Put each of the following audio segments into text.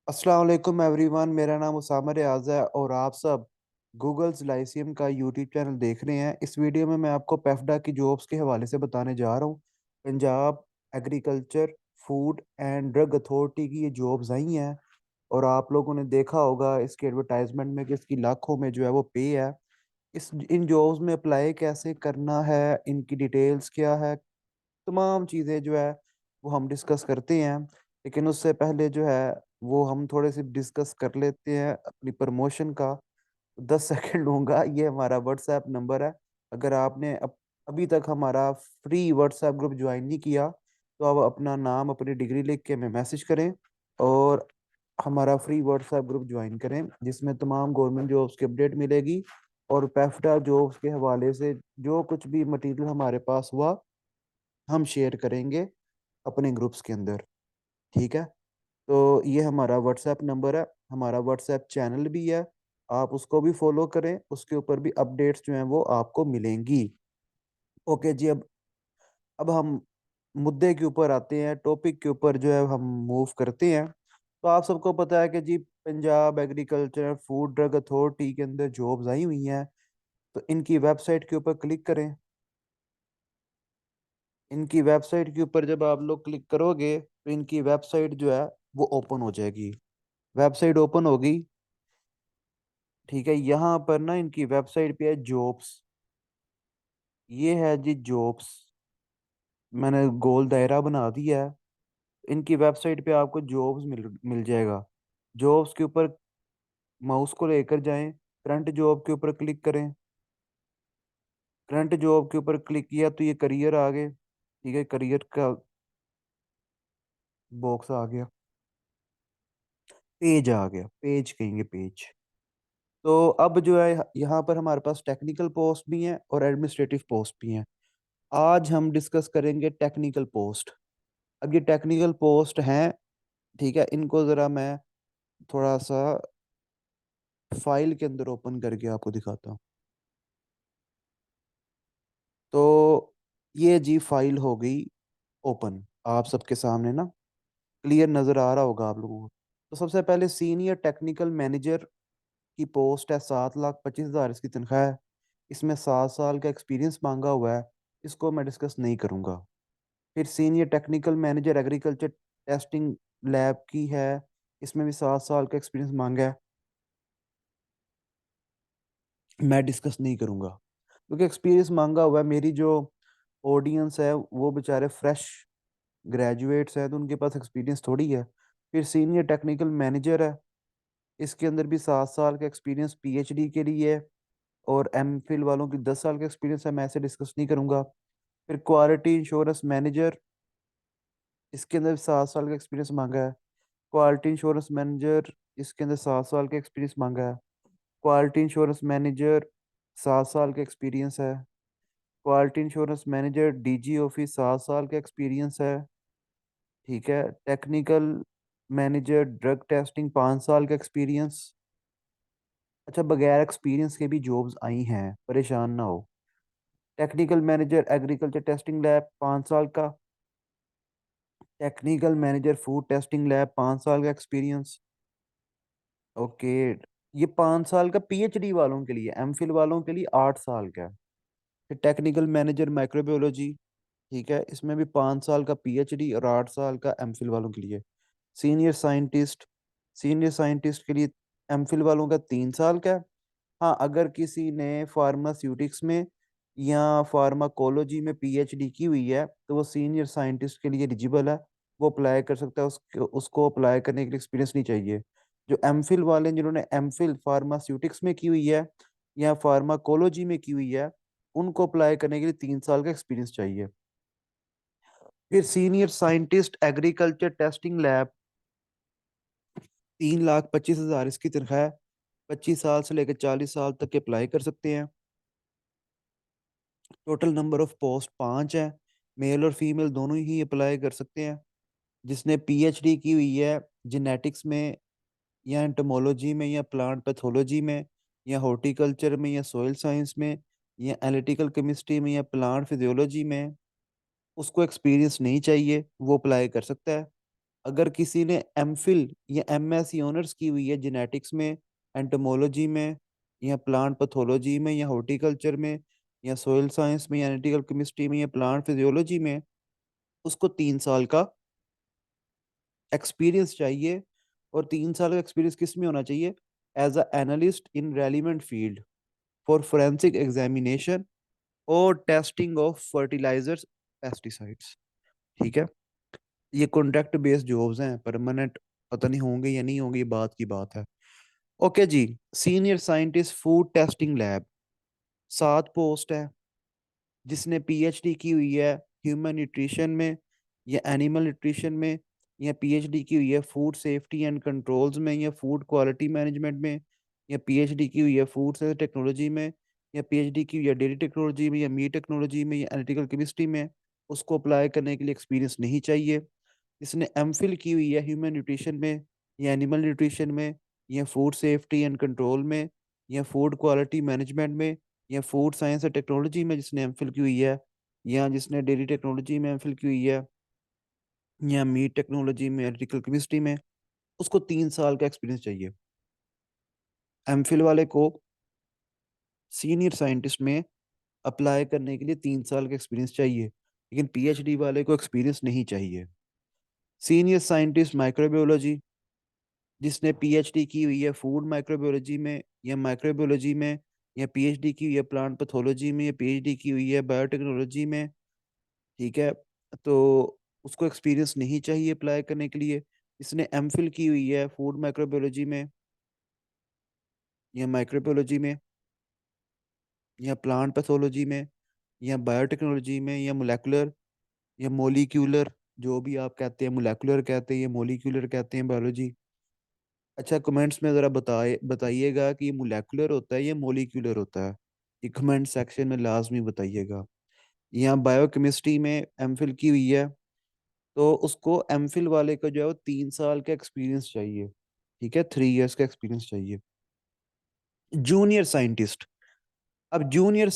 अस्सलाम वालेकुम एवरीवन। मेरा नाम उसामा रियाज है और आप सब गूगल्स लाइसियम का यूट्यूब चैनल देख रहे हैं। इस वीडियो में मैं आपको पेफडा की जॉब्स के हवाले से बताने जा रहा हूँ। Punjab agriculture food and drug authority की ये जॉब्स आई हैं और आप लोगों ने देखा होगा इसके एडवर्टाइजमेंट में कि इसकी लाखों में जो है वो पे है। इस इन जॉब्स में अप्लाई कैसे करना है, इनकी डिटेल्स क्या है, तमाम चीज़ें जो है वो हम डिस्कस करते हैं। लेकिन उससे पहले जो है वो हम थोड़े से डिस्कस कर लेते हैं अपनी प्रमोशन का। 10 सेकंड लूंगा। ये हमारा व्हाट्सएप नंबर है। अगर आपने अभी तक हमारा फ्री व्हाट्सएप ग्रुप ज्वाइन नहीं किया तो आप अपना नाम अपनी डिग्री लिख के हमें मैसेज करें और हमारा फ्री व्हाट्सएप ग्रुप ज्वाइन करें जिसमें तमाम गवर्नमेंट जॉब्स की अपडेट मिलेगी और पेफ्टा जॉब्स के हवाले से जो कुछ भी मटेरियल हमारे पास हुआ हम शेयर करेंगे अपने ग्रुप्स के अंदर। ठीक है। तो ये हमारा व्हाट्सएप नंबर है, हमारा व्हाट्सएप चैनल भी है। आप उसको भी फॉलो करें, उसके ऊपर भी अपडेट्स जो हैं वो आपको मिलेंगी। ओके जी। अब हम मुद्दे के ऊपर आते हैं, टॉपिक के ऊपर जो है हम मूव करते हैं। तो आप सबको पता है कि जी Punjab agriculture food drug authority के अंदर जॉब्स आई हुई हैं। तो इनकी वेबसाइट के ऊपर क्लिक करें। इनकी वेबसाइट के ऊपर जब आप लोग क्लिक करोगे तो इनकी वेबसाइट जो है वो ओपन हो जाएगी। वेबसाइट ओपन होगी। ठीक है। यहाँ पर ना इनकी वेबसाइट पे है जॉब्स। ये है जी जॉब्स। मैंने गोल दायरा बना दिया है। इनकी वेबसाइट पे आपको जॉब्स मिल मिल जाएगा। जॉब्स के ऊपर माउस को लेकर जाएं, करंट जॉब के ऊपर क्लिक करें। करंट जॉब के ऊपर क्लिक किया तो ये करियर आ गए। ठीक है। करियर का बॉक्स आ गया, पेज आ गया, पेज कहेंगे पेज। तो अब जो है यहाँ पर हमारे पास टेक्निकल पोस्ट भी हैं और एडमिनिस्ट्रेटिव पोस्ट भी हैं। आज हम डिस्कस करेंगे टेक्निकल पोस्ट। अब ये टेक्निकल पोस्ट हैं। ठीक है। इनको ज़रा मैं थोड़ा सा फाइल के अंदर ओपन करके आपको दिखाता हूँ। तो ये जी फाइल हो गई ओपन आप सबके सामने ना। क्लियर नज़र आ रहा होगा आप लोगों को। तो सबसे पहले सीनियर टेक्निकल मैनेजर की पोस्ट है। 7,25,000 इसकी तनख्वाह है। इसमें 7 साल का एक्सपीरियंस मांगा हुआ है। इसको मैं डिस्कस नहीं करूंगा। फिर senior technical manager agriculture testing lab की है। इसमें भी 7 साल का एक्सपीरियंस मांगा है। मैं डिस्कस नहीं करूंगा क्योंकि एक्सपीरियंस मांगा हुआ है। मेरी जो ऑडियंस है वो बेचारे फ्रेश ग्रेजुएट्स हैं तो उनके पास एक्सपीरियंस थोड़ी है। फिर सीनियर टेक्निकल मैनेजर है। इसके अंदर भी 7 साल का एक्सपीरियंस पीएचडी के लिए है और एम फिल वालों की 10 साल का एक्सपीरियंस है। मैं ऐसे डिस्कस नहीं करूंगा। फिर क्वालिटी इंश्योरेंस मैनेजर, इसके अंदर 7 साल का एक्सपीरियंस मांगा है। क्वालिटी इंश्योरेंस मैनेजर, इसके अंदर 7 साल का एक्सपीरियंस मांगा है। क्वालिटी इंश्योरेंस मैनेजर 7 साल का एक्सपीरियंस है। Quality insurance manager DG office 7 साल का एक्सपीरियंस है। ठीक है। टेक्निकल मैनेजर ड्रग टेस्टिंग 5 साल का एक्सपीरियंस। अच्छा, बगैर एक्सपीरियंस के भी जॉब्स आई हैं, परेशान ना हो। Technical manager agriculture testing lab 5 साल का। Technical manager food testing lab 5 साल का एक्सपीरियंस। ओके। ये 5 साल का पीएचडी वालों के लिए, एमफिल वालों के लिए 8 साल का है। फिर टेक्निकल मैनेजर माइक्रोबायोलॉजी। ठीक है। इसमें भी 5 साल का पीएचडी और 8 साल का एमफिल वालों के लिए। सीनियर साइंटिस्ट, सीनियर साइंटिस्ट के लिए एमफिल वालों का 3 साल का है। हाँ, अगर किसी ने फार्मास्यूटिक्स में या फार्माकोलॉजी में पीएचडी की हुई है तो वो सीनियर साइंटिस्ट के लिए एलिजिबल है। वो अप्लाई कर सकता है। उसको अप्लाई करने के लिए एक्सपीरियंस नहीं चाहिए। जो एमफिल वाले हैं, जिन्होंने एमफिल फार्मास्यूटिक्स में की हुई है या फार्माकोलॉजी में की हुई है, उनको अप्लाई करने के लिए 3 साल का एक्सपीरियंस चाहिए। फिर senior scientist agriculture testing lab 3,25,000 इसकी तनख्वाह है। 25 साल से लेकर 40 साल तक के अप्लाई कर सकते हैं। टोटल नंबर ऑफ पोस्ट 5 है। मेल और फीमेल दोनों ही अप्लाई कर सकते हैं। जिसने पीएचडी की हुई है जेनेटिक्स में या एंटोमोलॉजी में या प्लांट पैथोलॉजी में या हॉर्टिकल्चर में या सॉइल साइंस में या एनालिटिकल केमिस्ट्री में या प्लांट फिजियोलॉजी में, उसको एक्सपीरियंस नहीं चाहिए, वो अप्लाई कर सकता है। अगर किसी ने एमफिल या एमएससी ऑनर्स की हुई है जेनेटिक्स में, एंटोमोलॉजी में, या प्लांट पैथोलॉजी में, या हॉर्टिकल्चर में, या सोइल साइंस में, या एनालिटिकल केमिस्ट्री में, या प्लांट फिजियोलॉजी में, उसको 3 साल का एक्सपीरियंस चाहिए। और 3 साल का एक्सपीरियंस किस में होना चाहिए? As a analyst in relevant field for forensic examination और टेस्टिंग ऑफ फर्टिलाइजर्स, पेस्टिसाइड्स। ठीक है। ये कॉन्ट्रैक्ट बेस्ड जॉब्स हैं, परमानेंट पता नहीं होंगे या नहीं होंगे, ये बात की बात है। ओके जी। Senior scientist food testing lab, 7 post है। जिसने पीएचडी की हुई है ह्यूमन न्यूट्रिशन में, या एनिमल न्यूट्रिशन में, या पीएचडी की हुई है फूड सेफ्टी एंड कंट्रोल्स में, या फूड क्वालिटी मैनेजमेंट में, या पीएचडी की हुई है फूड साइंस टेक्नोलॉजी में, या पीएचडी की हुई है डेयरी टेक्नोलॉजी में, या मीट टेक्नोलॉजी में, या एनालिटिकल केमिस्ट्री में, उसको अप्लाई करने के लिए एक्सपीरियंस नहीं चाहिए। जिसने एमफिल की हुई है ह्यूमन न्यूट्रिशन में, या एनिमल न्यूट्रिशन में, या फूड सेफ्टी एंड कंट्रोल में, या फूड क्वालिटी मैनेजमेंट में, या फूड साइंस और टेक्नोलॉजी में जिसने एमफिल की हुई है, या जिसने डेयरी टेक्नोलॉजी में एमफिल की हुई है, या मीट टेक्नोलॉजी में, एनालिटिकल केमिस्ट्री में, उसको 3 साल का एक्सपीरियंस चाहिए। एमफिल वाले को सीनियर साइंटिस्ट में अप्लाई करने के लिए 3 साल का एक्सपीरियंस चाहिए, लेकिन पीएचडी वाले को एक्सपीरियंस नहीं चाहिए। सीनियर साइंटिस्ट माइक्रोबायोलॉजी, जिसने पीएचडी की हुई है फूड माइक्रोबायोलॉजी में, या माइक्रोबायोलॉजी में, या पीएचडी की हुई है प्लांट पैथोलॉजी में, या पीएचडी की हुई है बायोटेक्नोलॉजी में। ठीक है। तो उसको एक्सपीरियंस नहीं चाहिए अप्लाई करने के लिए। इसने एमफिल की हुई है फूड माइक्रोबायोलॉजी में, या माइक्रोबायोलॉजी में, या प्लांट पैथोलॉजी में, या बायोटेक्नोलॉजी में, या मोलेकुलर, या मोलिक्यूलर, जो भी आप कहते हैं, मोलेकुलर कहते हैं या मोलिक्यूलर कहते हैं बायोलॉजी। अच्छा, कमेंट्स में ज़रा बताइएगा कि ये मोलेकुलर होता है या मोलिक्यूलर होता है। ये कमेंट सेक्शन में लाजमी बताइएगा। यहाँ बायोकेमिस्ट्री में एमफिल की हुई है, तो उसको एमफिल वाले को जो है वो 3 साल का एक्सपीरियंस चाहिए। ठीक है, 3 इयर्स का एक्सपीरियंस चाहिए। जूनियर साइंटिस्ट, अब junior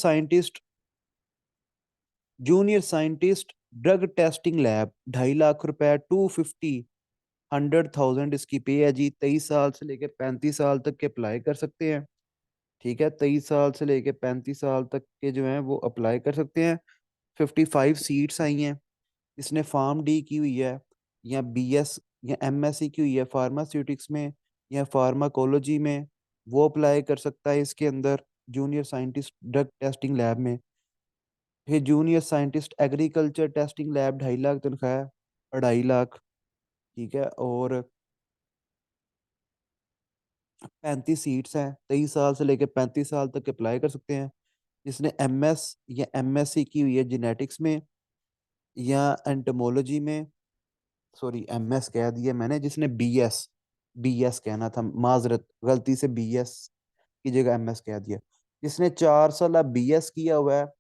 scientist drug testing lab, 2.5 lakh रुपए, 100,000 इसकी पे है जी। 23 साल से लेकर 35 साल तक के अप्लाई कर सकते हैं। ठीक है, 23 साल से लेके 35 साल तक के जो हैं वो अप्लाई कर सकते हैं। 55 सीट्स आई हैं। इसने फार्म डी की हुई है, या बीएस या एमएससी की हुई है फार्मास्यूटिक्स में, या फार्माकोलॉजी में, वो अप्लाई कर सकता है इसके अंदर junior scientist drug testing lab में। फिर junior scientist agriculture testing lab, 2.5 lakh तनख्वाह है, 2.5 लाख। ठीक है। और 35 सीट्स हैं, 23 साल से लेकर 35 साल तक अप्लाई कर सकते हैं। जिसने एमएस या एमएससी की हुई है जेनेटिक्स में, या एंटोमोलॉजी में, सॉरी एमएस कह दिया मैंने, जिसने बीएस, बीएस कहना था, माजरत, गलती से बीएस की जगह एमएस कह दिया। जिसने 4 साल बीएस किया हुआ है,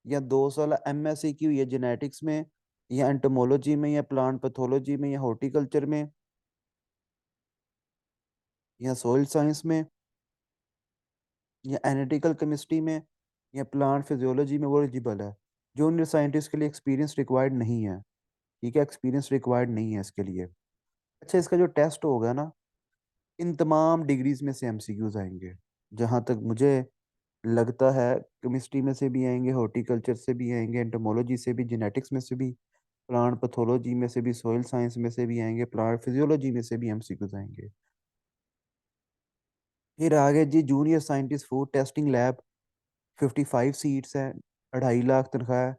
या 2 साल एमएससी की हुई है जेनेटिक्स में, या एंटोमोलॉजी में, या प्लांट पैथोलॉजी में, या हॉर्टिकल्चर में, या सॉइल साइंस में, या एनालिटिकल केमिस्ट्री में, या प्लांट फिजियोलॉजी में, वो एलिजिबल है। जूनियर साइंटिस्ट के लिए एक्सपीरियंस रिक्वायर्ड नहीं है। ठीक है, एक्सपीरियंस रिक्वायर्ड नहीं है इसके लिए। अच्छा, इसका जो टेस्ट होगा ना, इन तमाम डिग्रीज में से एमसीक्यूज आएंगे। जहाँ तक मुझे लगता है, केमिस्ट्री में से भी आएंगे, हॉर्टिकल्चर से भी आएंगे, एंटोमोलॉजी से भी, जेनेटिक्स में से भी, प्लांट पैथोलॉजी में से भी, सॉइल साइंस में से भी आएंगे, प्लांट फिजियोलॉजी में से भी एमसीक्यूज आएंगे। फिर आगे जी, junior scientist food testing lab, 55 seats हैं, 2.5 लाख तनख्वाह है।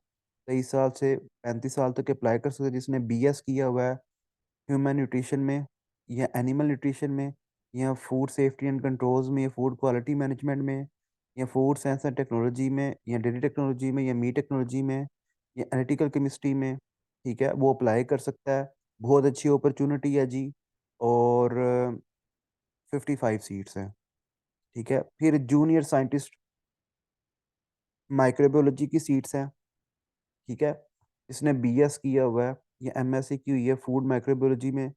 23 साल से 35 साल तक अप्लाई कर सकते हैं। जिसने बीएस किया हुआ है ह्यूमन न्यूट्रिशन में, या एनिमल न्यूट्रिशन में, या फूड सेफ्टी एंड कंट्रोल्स में, या फूड क्वालिटी मैनेजमेंट में, या फूड साइंस एंड टेक्नोलॉजी में, या डेयरी टेक्नोलॉजी में, या मीट टेक्नोलॉजी में, या एनालिटिकल केमिस्ट्री में। ठीक है, वो अप्लाई कर सकता है। बहुत अच्छी अपॉर्चुनिटी है जी। और 55 सीट्स हैं। ठीक है। फिर जूनियर साइंटिस्ट माइक्रोबायोलॉजी की सीट्स हैं। ठीक है। इसने बीएस किया हुआ है, या एमएससी की हुई है फूड माइक्रोबायोलॉजी में,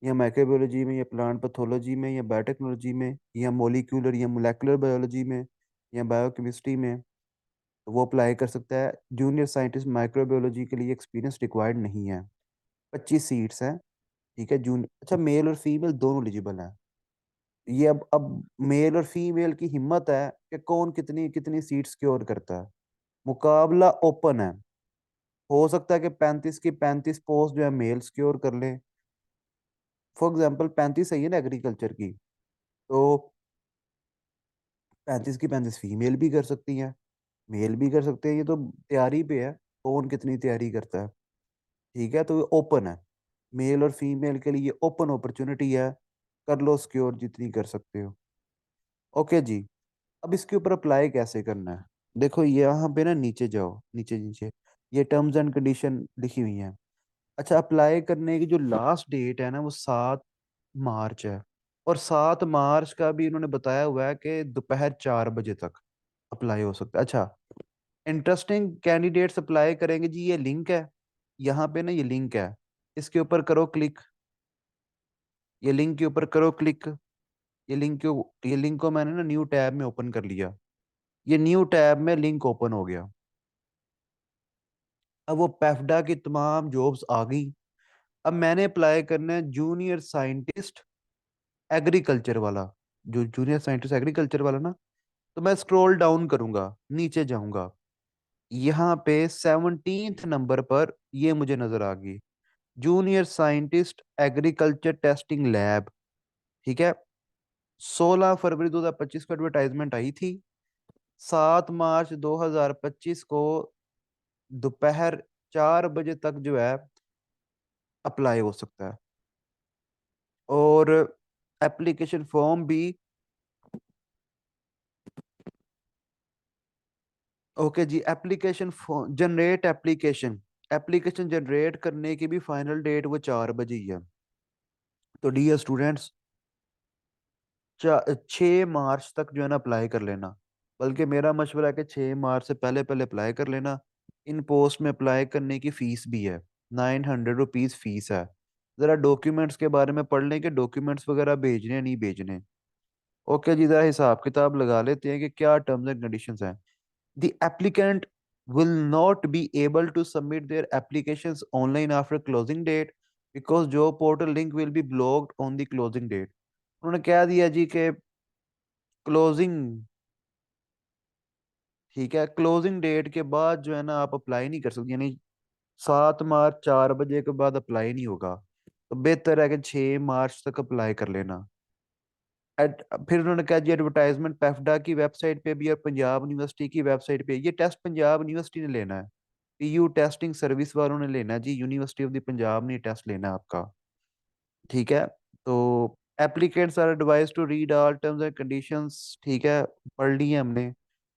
या माइक्रोबायोलॉजी में, या प्लांट पैथोलॉजी में, या बायोटेक्नोलॉजी में, या मोलिक्यूलर या मोलेकुलर बायोलॉजी में, या बायोकेमिस्ट्री में, तो वो अप्लाई कर सकता है। जूनियर साइंटिस्ट माइक्रोबायोलॉजी के लिए एक्सपीरियंस रिक्वायर्ड नहीं है। 25 सीट्स हैं। ठीक है, जून अच्छा मेल और फीमेल दोनों एलिजिबल हैं। ये अब मेल और फीमेल की हिम्मत है कि कौन कितनी कितनी सीट सिक्योर करता है। मुकाबला ओपन है। हो सकता है कि 35 की 35 पोस्ट जो है मेल सिक्योर कर लें। फॉर एग्जाम्पल 35 सही है ना एग्रीकल्चर की, तो 35 की 35 फीमेल भी कर सकती हैं, मेल भी कर सकते हैं। ये तो तैयारी पे है, कौन कितनी तैयारी करता है। ठीक है, तो ये ओपन है। मेल और फीमेल के लिए ओपन अपॉर्चुनिटी है। कर लो सिक्योर जितनी कर सकते हो। ओके जी। अब इसके ऊपर अप्लाई कैसे करना है? देखो यहाँ पे ना नीचे जाओ, नीचे नीचे ये टर्म्स एंड कंडीशन लिखी हुई है। अच्छा, अप्लाई करने की जो लास्ट डेट है ना वो 7 मार्च है। और 7 मार्च का भी इन्होंने बताया हुआ है कि दोपहर 4 बजे तक अप्लाई हो सकता है। अच्छा, इंटरेस्टिंग कैंडिडेट्स अप्लाई करेंगे जी, ये लिंक है यहाँ पे ना, ये लिंक है, इसके ऊपर करो क्लिक। ये लिंक के ऊपर करो क्लिक। ये लिंक को मैंने ना न्यू टैब में ओपन कर लिया। ये न्यू टैब में लिंक ओपन हो गया। अब वो पेफडा की तमाम जॉब्स आ गई। अब मैंने अप्लाई करना है जूनियर साइंटिस्ट एग्रीकल्चर वाला। जो जूनियर साइंटिस्ट एग्रीकल्चर वाला ना, तो मैं स्क्रॉल डाउन करूंगा, नीचे जाऊंगा, यहाँ पे 17th नंबर पर ये मुझे नजर आ गई, junior scientist agriculture testing lab. ठीक है, 16 फरवरी 2025 को एडवर्टाइजमेंट आई थी। 7 मार्च 2025 को दोपहर 4 बजे तक जो है अप्लाई हो सकता है। और एप्लीकेशन फॉर्म भी, ओके जी, application generate application, application generate करने की भी फाइनल डेट वो 4 बजे ही है। तो डियर स्टूडेंट्स, 6 मार्च तक जो है ना अप्लाई कर लेना। बल्कि मेरा मशवरा है कि 6 मार्च से पहले पहले अप्लाई कर लेना। इन पोस्ट में अप्लाई करने की फीस भी है, 900 रुपीज़ फीस है। ज़रा डॉक्यूमेंट्स के बारे में पढ़ लें कि डॉक्यूमेंट्स वगैरह भेजने हैं नहीं भेजने। ओके जी, ज़रा हिसाब किताब लगा लेते हैं कि क्या टर्म्स एंड कंडीशंस हैं। The applicant will not be able to submit their applications online after closing date because job portal link will be blocked on the closing date। उन्होंने क्या दिया जी कि क्लोजिंग, ठीक है, क्लोजिंग डेट के बाद जो है ना आप अप्लाई नहीं कर सकते, यानी 7 मार्च 4 बजे के बाद अप्लाई नहीं होगा। तो बेहतर है कि 6 मार्च तक अप्लाई कर लेना। फिर उन्होंने कहा जी एडवर्टाइजमेंट पेफडा की वेबसाइट पे भी और पंजाब यूनिवर्सिटी की वेबसाइट पे। ये टेस्ट पंजाब यूनिवर्सिटी ने लेना है, पीयू टेस्टिंग सर्विस वालों ने लेना है जी, यूनिवर्सिटी ऑफ द पंजाब ने टेस्ट लेना है आपका। ठीक है, तो applicants are advise to read all terms and conditions. ठीक है, पढ़ ली है हमने।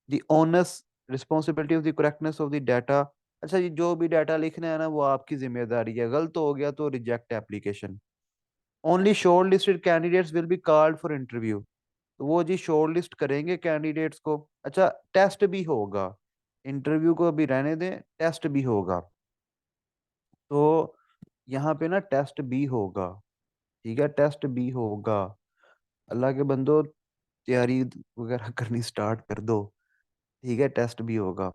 The owners responsibility of the correctness of the data. अच्छा जी, जो भी डाटा लिखना है ना वो आपकी जिम्मेदारी है, गलत हो गया तो reject application. Only short listed candidates will be called for interview. तो वो जी शॉर्ट लिस्ट करेंगे कैंडिडेट्स को। अच्छा, टेस्ट भी होगा, इंटरव्यू को अभी रहने दें, टेस्ट भी होगा। तो यहाँ पे ना टेस्ट भी होगा। ठीक है, टेस्ट भी होगा। अल्लाह के बंदो, तैयारी वगैरह करनी स्टार्ट कर दो। ठीक है, टेस्ट भी होगा,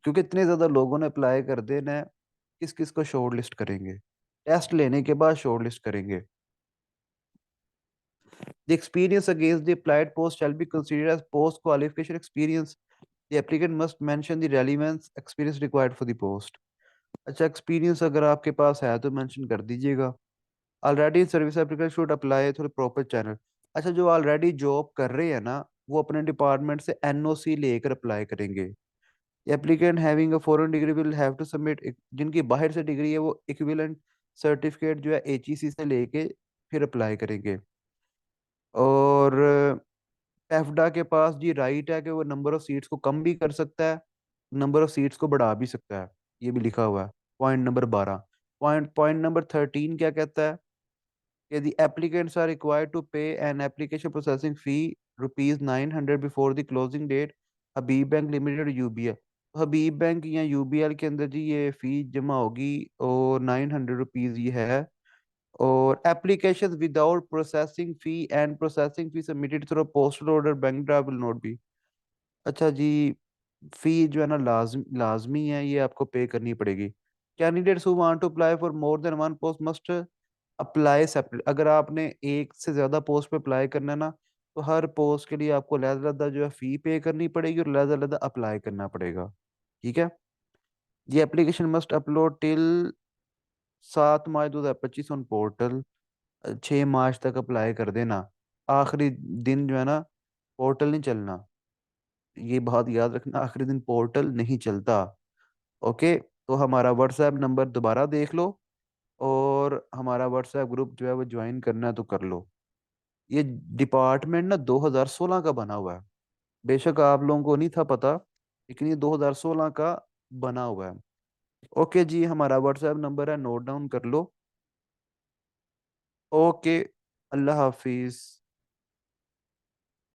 क्योंकि इतने ज्यादा लोगों ने अप्लाई कर देना है, किस किस को शॉर्ट लिस्ट करेंगे? टेस्ट लेने के बाद शॉर्ट लिस्ट करेंगे। The experience against the applied post shall be considered as post qualification experience. The applicant must mention the relevance experience required for the post। अच्छा, एक्सपीरियंस अगर आपके पास है तो मेंशन कर दीजिएगा। Already service applicant should apply through proper channel. अच्छा, जो already job कर रहे हैं ना वो अपने डिपार्टमेंट से एनओसी लेकर अप्लाई करेंगे। Applicant having a foreign degree will have to submit, जिनकी बाहर से डिग्री है वो इक्विवेलेंट सर्टिफिकेट जो है एचईसी से लेके फिर अप्लाई करेंगे। और एफडा के पास जी राइट है कि वो नंबर ऑफ सीट्स को कम भी कर सकता है, नंबर ऑफ सीट्स को बढ़ा भी सकता है। ये भी लिखा हुआ है, point number 12। Point point number 13 क्या कहता है कि the applicants are required to pay an application processing fee ₹900 before the closing date, Habib bank limited UBL. Habib bank या यूबीएल के अंदर जी ये फी जमा होगी और ₹900 ये है। और application without processing fee and processing fee submitted through postal order bank draft will not be. अच्छा जी, फी जो है ना लाजमी है, ये आपको पे करनी पड़ेगी। Candidates who want to apply for more than one post must apply separate, अगर आपने एक से ज्यादा पोस्ट पे अप्लाई करना है ना, तो हर पोस्ट के लिए आपको अलग-अलग जो है फी पे करनी पड़ेगी और अलग-अलग अप्लाई करना पड़ेगा। ठीक है। ये application must upload till 7 March 2025 on portal. 6 मार्च तक अप्लाई कर देना। आखिरी दिन जो है ना, पोर्टल नहीं चलना। ये बात याद रखना, आखिरी दिन पोर्टल नहीं चलता। ओके। तो हमारा व्हाट्सएप नंबर दोबारा देख लो, और हमारा व्हाट्सएप ग्रुप जो है वो ज्वाइन करना है तो कर लो। ये डिपार्टमेंट ना 2016 का बना हुआ है। बेशक आप लोगों को नहीं था पता, लेकिन ये 2016 का बना हुआ है। ओके जी, हमारा व्हाट्सएप नंबर है, नोट डाउन कर लो। ओके। अल्लाह हाफिज।